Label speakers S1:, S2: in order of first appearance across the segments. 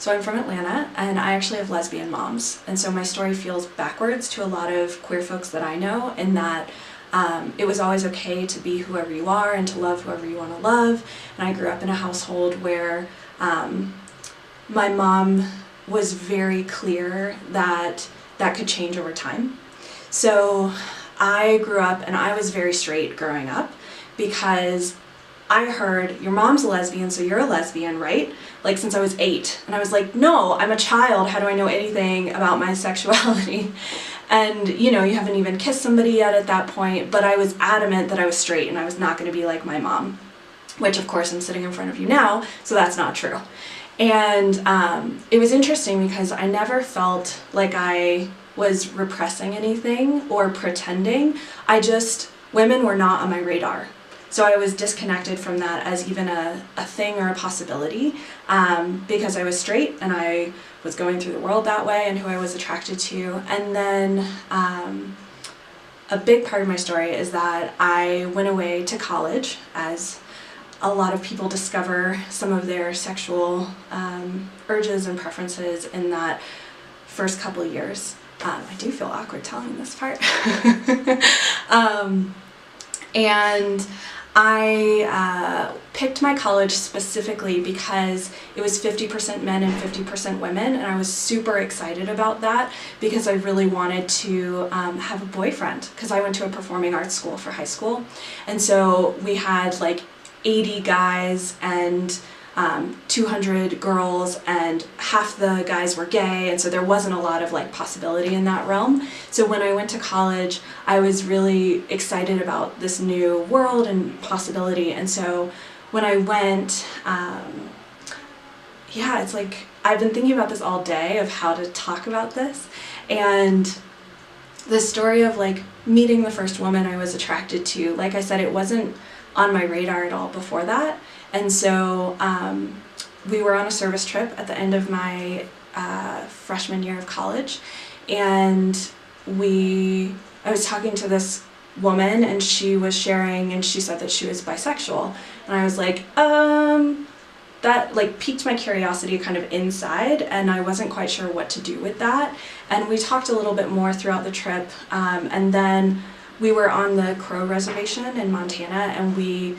S1: So I'm from Atlanta, and I actually have lesbian moms, and so my story feels backwards to a lot of queer folks that I know, in that it was always okay to be whoever you are and to love whoever you want to love. And I grew up in a household where my mom was very clear that that could change over time. So I grew up, and I was very straight growing up, because I heard, your mom's a lesbian, so you're a lesbian, right? Like, since I was 8. And I was like, no, I'm a child. How do I know anything about my sexuality? And, you know, you haven't even kissed somebody yet at that point, but I was adamant that I was straight and I was not going to be like my mom, which of course I'm sitting in front of you now, so that's not true. And it was interesting because I never felt like I was repressing anything or pretending. Women were not on my radar. So I was disconnected from that as even a thing or a possibility, because I was straight and I was going through the world that way and who I was attracted to. And then a big part of my story is that I went away to college, as a lot of people discover some of their sexual urges and preferences in that first couple of years. I do feel awkward telling this part. And I picked my college specifically because it was 50% men and 50% women, and I was super excited about that because I really wanted to have a boyfriend, because I went to a performing arts school for high school, and so we had like 80 guys and 200 girls, and half the guys were gay, and so there wasn't a lot of like possibility in that realm. So when I went to college, I was really excited about this new world and possibility. And so when I went, yeah, it's like I've been thinking about this all day of how to talk about this, and the story of like meeting the first woman I was attracted to, like I said, it wasn't on my radar at all before that. And so we were on a service trip at the end of my freshman year of college, and I was talking to this woman, and she was sharing, and she said that she was bisexual, and I was like, that like piqued my curiosity kind of inside, and I wasn't quite sure what to do with that. And we talked a little bit more throughout the trip, and then we were on the Crow Reservation in Montana, and we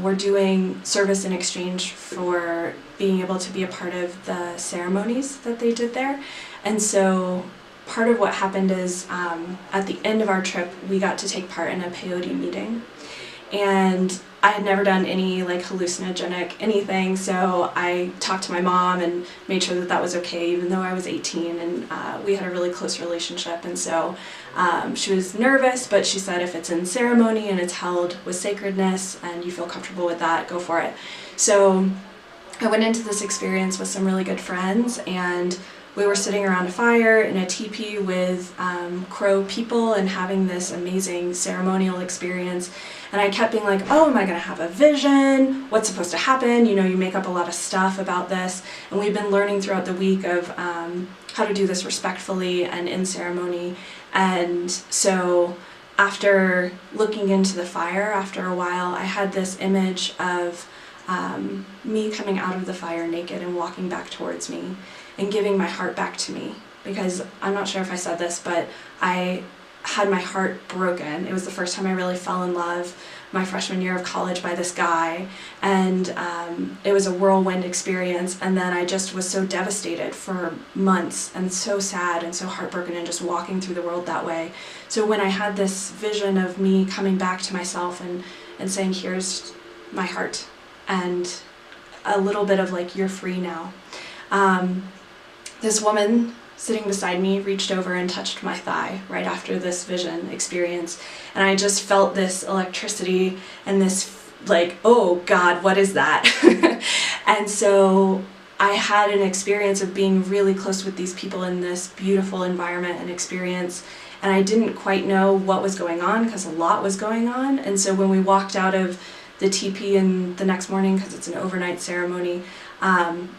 S1: were doing service in exchange for being able to be a part of the ceremonies that they did there. And so part of what happened is at the end of our trip, we got to take part in a peyote meeting. And I had never done any like hallucinogenic anything, so I talked to my mom and made sure that that was okay, even though I was 18, and we had a really close relationship. And so she was nervous, but she said if it's in ceremony and it's held with sacredness and you feel comfortable with that, go for it. So I went into this experience with some really good friends, and we were sitting around a fire in a teepee with Crow people and having this amazing ceremonial experience. And I kept being like, oh, am I going to have a vision? What's supposed to happen? You know, you make up a lot of stuff about this. And we've been learning throughout the week of how to do this respectfully and in ceremony. And so after looking into the fire, after a while, I had this image of me coming out of the fire naked and walking back towards me and giving my heart back to me. Because I'm not sure if I said this, but I had my heart broken. It was the first time I really fell in love my freshman year of college by this guy, and it was a whirlwind experience. And then I just was so devastated for months and so sad and so heartbroken and just walking through the world that way. So when I had this vision of me coming back to myself and saying, here's my heart, and a little bit of like, you're free now. This woman sitting beside me reached over and touched my thigh right after this vision experience, and I just felt this electricity and this like, oh God, what is that? And so I had an experience of being really close with these people in this beautiful environment and experience, and I didn't quite know what was going on because a lot was going on. And so when we walked out of the teepee and the next morning, because it's an overnight ceremony,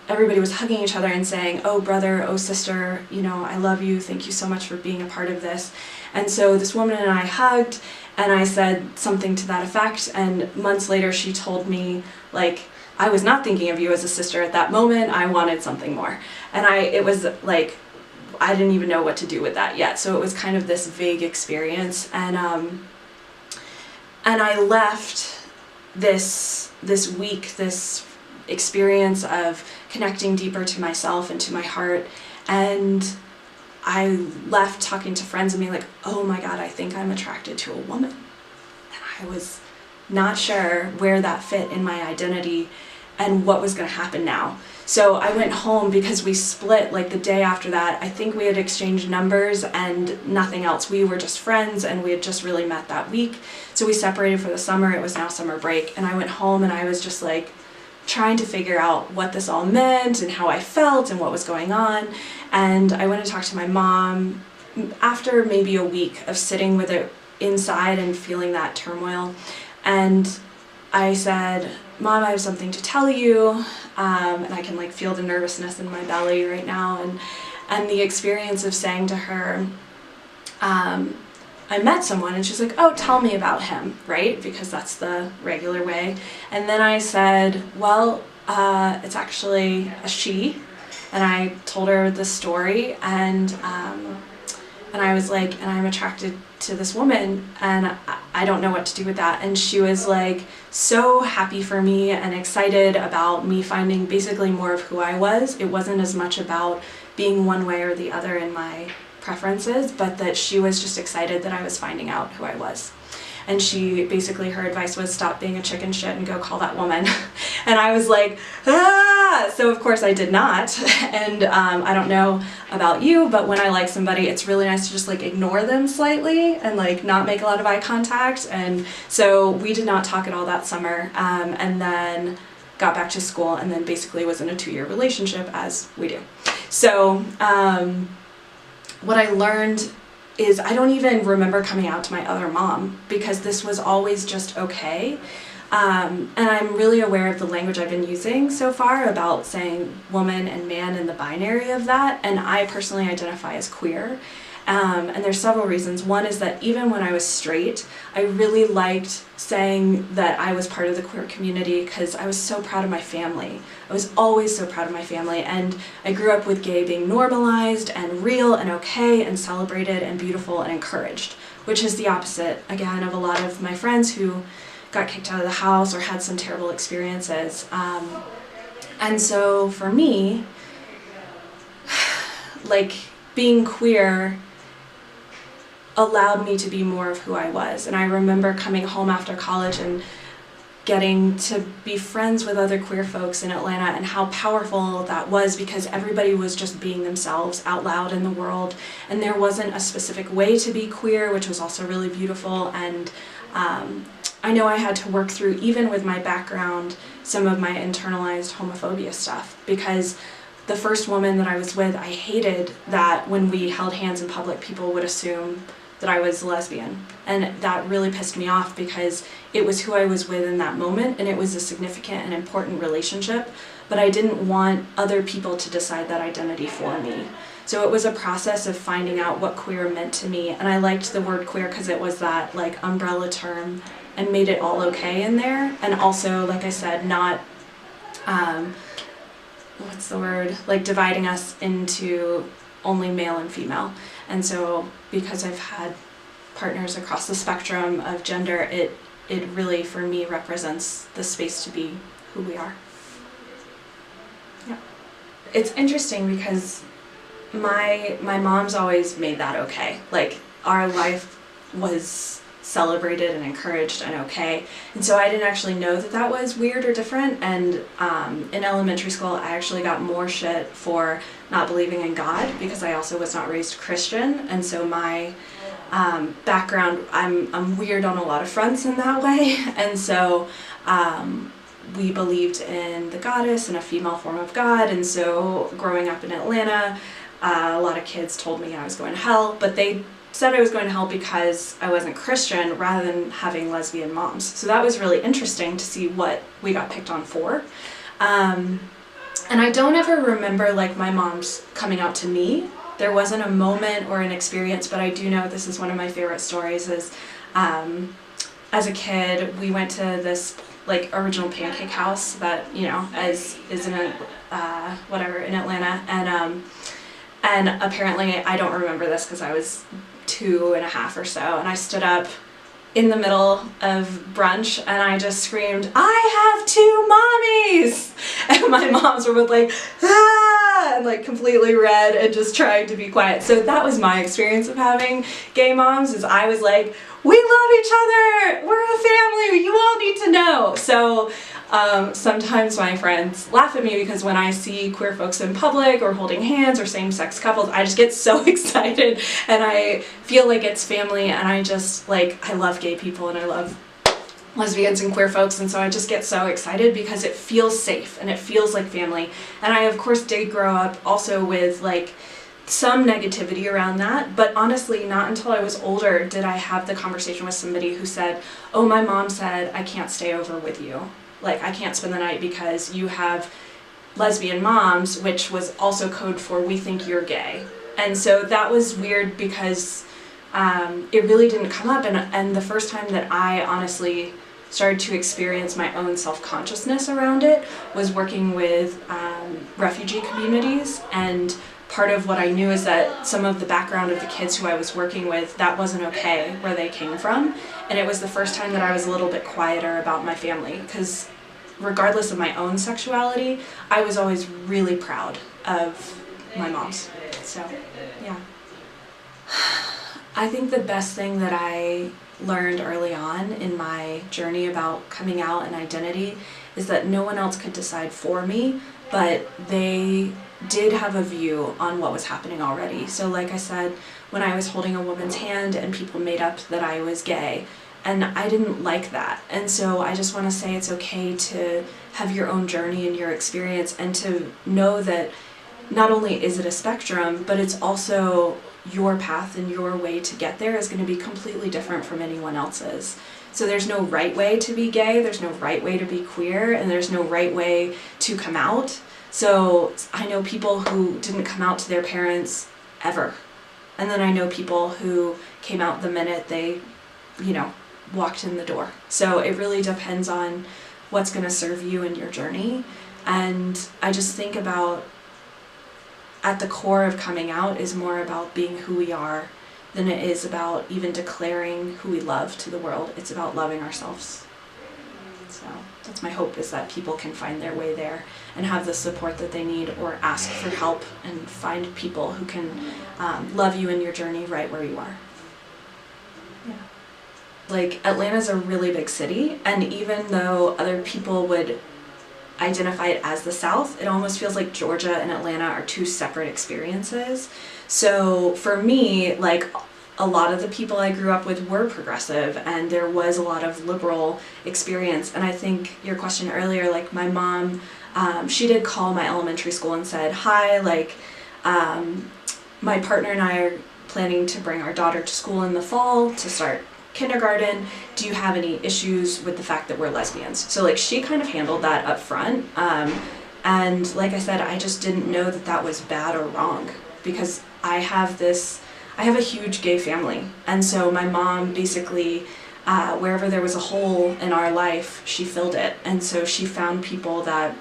S1: everybody was hugging each other and saying, oh brother, oh sister, you know, I love you, thank you so much for being a part of this. And so this woman and I hugged, and I said something to that effect, and months later she told me, like, I was not thinking of you as a sister at that moment. I wanted something more. And it was like, I didn't even know what to do with that yet. So it was kind of this vague experience. And I left this week, this experience of connecting deeper to myself and to my heart. And I left talking to friends and being like, oh my God, I think I'm attracted to a woman. And I was not sure where that fit in my identity and what was going to happen now. So I went home because we split like the day after that. I think we had exchanged numbers and nothing else. We were just friends and we had just really met that week. So we separated for the summer. It was now summer break. And I went home and I was just like trying to figure out what this all meant and how I felt and what was going on. And I went and talked to my mom after maybe a week of sitting with it inside and feeling that turmoil. And I said, Mom, I have something to tell you, and I can like feel the nervousness in my belly right now, and the experience of saying to her, I met someone, and she's like, oh, tell me about him, right? Because that's the regular way. And then I said, well, it's actually a she, and I told her the story, and I was like, and I'm attracted to this woman, and I don't know what to do with that. And she was like so happy for me and excited about me finding basically more of who I was. It wasn't as much about being one way or the other in my preferences, but that she was just excited that I was finding out who I was. And she basically, her advice was stop being a chicken shit and go call that woman. And I was like, ah! So of course I did not. And I don't know about you, but when I like somebody, it's really nice to just like ignore them slightly and like not make a lot of eye contact. And so we did not talk at all that summer, and then got back to school, and then basically was in a 2-year relationship, as we do. So what I learned is I don't even remember coming out to my other mom, because this was always just okay. And I'm really aware of the language I've been using so far about saying woman and man and the binary of that, and I personally identify as queer. And there's several reasons. One is that even when I was straight, I really liked saying that I was part of the queer community because I was so proud of my family. I was always so proud of my family, and I grew up with gay being normalized and real and okay and celebrated and beautiful and encouraged, which is the opposite, again, of a lot of my friends who got kicked out of the house or had some terrible experiences. And so for me, like, being queer allowed me to be more of who I was. And I remember coming home after college and getting to be friends with other queer folks in Atlanta, and how powerful that was, because everybody was just being themselves out loud in the world, and there wasn't a specific way to be queer, which was also really beautiful. And I know I had to work through, even with my background, some of my internalized homophobia stuff, because the first woman that I was with, I hated that when we held hands in public, people would assume that I was lesbian. And that really pissed me off, because it was who I was with in that moment, and it was a significant and important relationship, but I didn't want other people to decide that identity for me. So it was a process of finding out what queer meant to me, and I liked the word queer because it was that like umbrella term and made it all okay in there. And also, like I said, not what's the word, like dividing us into only male and female. And so because I've had partners across the spectrum of gender, it really, for me, represents the space to be who we are. Yeah. It's interesting because my mom's always made that okay. Like, our life was celebrated and encouraged and okay. And so I didn't actually know that that was weird or different. And in elementary school, I actually got more shit for not believing in God, because I also was not raised Christian. And so my background, I'm weird on a lot of fronts in that way. And so we believed in the goddess and a female form of God. And so growing up in Atlanta, a lot of kids told me I was going to hell, but they said I was going to hell because I wasn't Christian rather than having lesbian moms. So that was really interesting to see what we got picked on for. And I don't ever remember like my mom's coming out to me. There wasn't a moment or an experience, but I do know this is one of my favorite stories is as a kid, we went to this like original pancake house that, you know, as is in whatever, in Atlanta, and apparently I don't remember this because I was 2.5 or so, and I stood up in the middle of brunch and I just screamed, "I have 2 mommies!" And my moms were both like, "Ah!" and like completely red and just trying to be quiet. So that was my experience of having gay moms, is I was like, "We love each other! We're a family! You all need to know!" So sometimes my friends laugh at me because when I see queer folks in public or holding hands or same-sex couples, I just get so excited and I feel like it's family, and I just like, I love gay people and I love lesbians and queer folks, and so I just get so excited because it feels safe and it feels like family. And I of course did grow up also with like some negativity around that, but honestly not until I was older did I have the conversation with somebody who said, "Oh, my mom said I can't stay over with you. Like, I can't spend the night because you have lesbian moms," which was also code for "we think you're gay." And so that was weird because it really didn't come up, and the first time that I honestly started to experience my own self-consciousness around it was working with refugee communities. And part of what I knew is that some of the background of the kids who I was working with, that wasn't okay where they came from. And it was the first time that I was a little bit quieter about my family, because regardless of my own sexuality, I was always really proud of my moms. So, yeah. I think the best thing that I learned early on in my journey about coming out and identity is that no one else could decide for me, but they did have a view on what was happening already. So like I said, when I was holding a woman's hand and people made up that I was gay, and I didn't like that. And so I just want to say it's okay to have your own journey and your experience, and to know that not only is it a spectrum, but it's also your path, and your way to get there is going to be completely different from anyone else's. So there's no right way to be gay, there's no right way to be queer, and there's no right way to come out. So I know people who didn't come out to their parents ever. And then I know people who came out the minute they, you know, walked in the door. So it really depends on what's going to serve you in your journey. And I just think about, at the core of coming out is more about being who we are than it is about even declaring who we love to the world. It's about loving ourselves. So that's my hope, is that people can find their way there and have the support that they need, or ask for help and find people who can love you in your journey right where you are. Yeah. Like, Atlanta's a really big city, and even though other people would identify it as the South, it almost feels like Georgia and Atlanta are two separate experiences. So for me, like, a lot of the people I grew up with were progressive, and there was a lot of liberal experience. And I think your question earlier, like, my mom, she did call my elementary school and said, "Hi, like, my partner and I are planning to bring our daughter to school in the fall to start kindergarten. Do you have any issues with the fact that we're lesbians?" So like, she kind of handled that up front. And like I said, I just didn't know that that was bad or wrong, because I have a huge gay family. And so my mom basically, wherever there was a hole in our life, she filled it. And so she found people that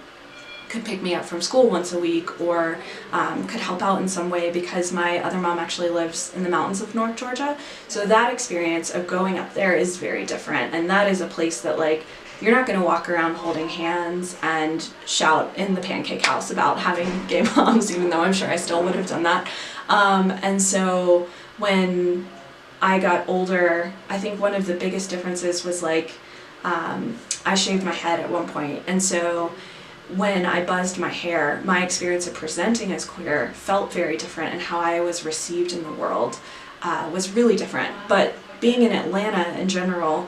S1: could pick me up from school once a week, or could help out in some way, because my other mom actually lives in the mountains of North Georgia. So that experience of going up there is very different, and that is a place that, like, you're not going to walk around holding hands and shout in the pancake house about having gay moms, even though I'm sure I still would have done that. And so when I got older, I think one of the biggest differences was, like, I shaved my head at one point, and so when I buzzed my hair, my experience of presenting as queer felt very different, and how I was received in the world was really different. But being in Atlanta in general,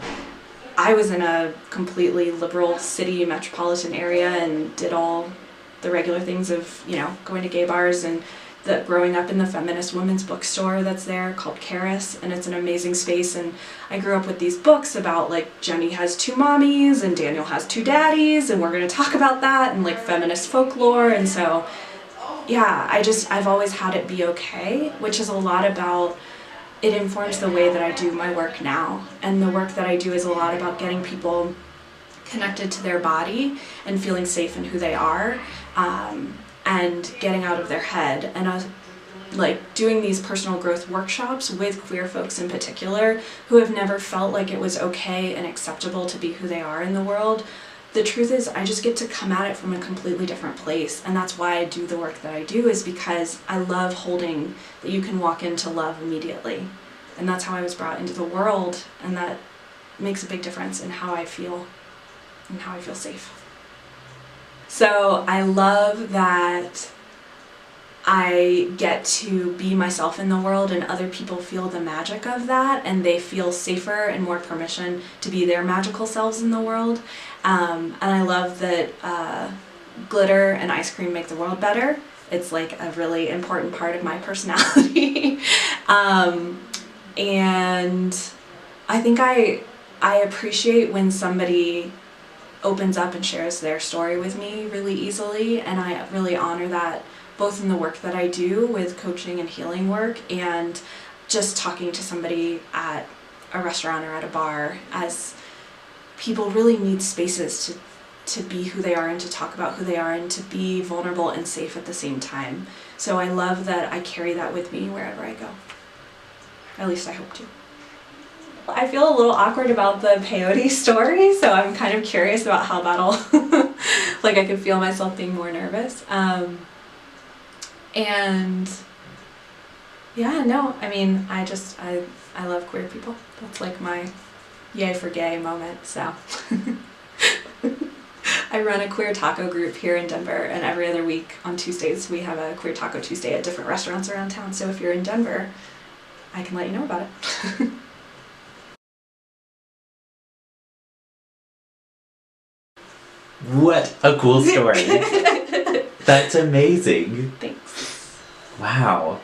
S1: I was in a completely liberal city, metropolitan area, and did all the regular things of, you know, going to gay bars, and growing up in the feminist women's bookstore that's there called Karis, and it's an amazing space. And I grew up with these books about, like, Jenny has 2 mommies and Daniel has 2 daddies, and we're going to talk about that, and like feminist folklore. And so yeah, I've always had it be okay, which is a lot about, it informs the way that I do my work now. And the work that I do is a lot about getting people connected to their body and feeling safe in who they are, and getting out of their head. And I was like doing these personal growth workshops with queer folks in particular who have never felt like it was okay and acceptable to be who they are in the world. The truth is, I just get to come at it from a completely different place, and that's why I do the work that I do, is because I love holding that you can walk into love immediately. And that's how I was brought into the world, and that makes a big difference in how I feel and how I feel safe. So I love that I get to be myself in the world, and other people feel the magic of that, and they feel safer and more permission to be their magical selves in the world. And I love that glitter and ice cream make the world better. It's like a really important part of my personality. And I think I appreciate when somebody opens up and shares their story with me really easily, and I really honor that both in the work that I do with coaching and healing work, and just talking to somebody at a restaurant or at a bar, as people really need spaces to be who they are and to talk about who they are and to be vulnerable and safe at the same time. So I love that I carry that with me wherever I go. At least I hope to. I feel a little awkward about the peyote story, so I'm kind of curious about how that'll, like I could feel myself being more nervous. And yeah, no, I mean, I love queer people. That's like my yay for gay moment, so. I run a queer taco group here in Denver, and every other week on Tuesdays we have a Queer Taco Tuesday at different restaurants around town, so if you're in Denver, I can let you know about it.
S2: What a cool story. That's amazing.
S1: Thanks.
S2: Wow.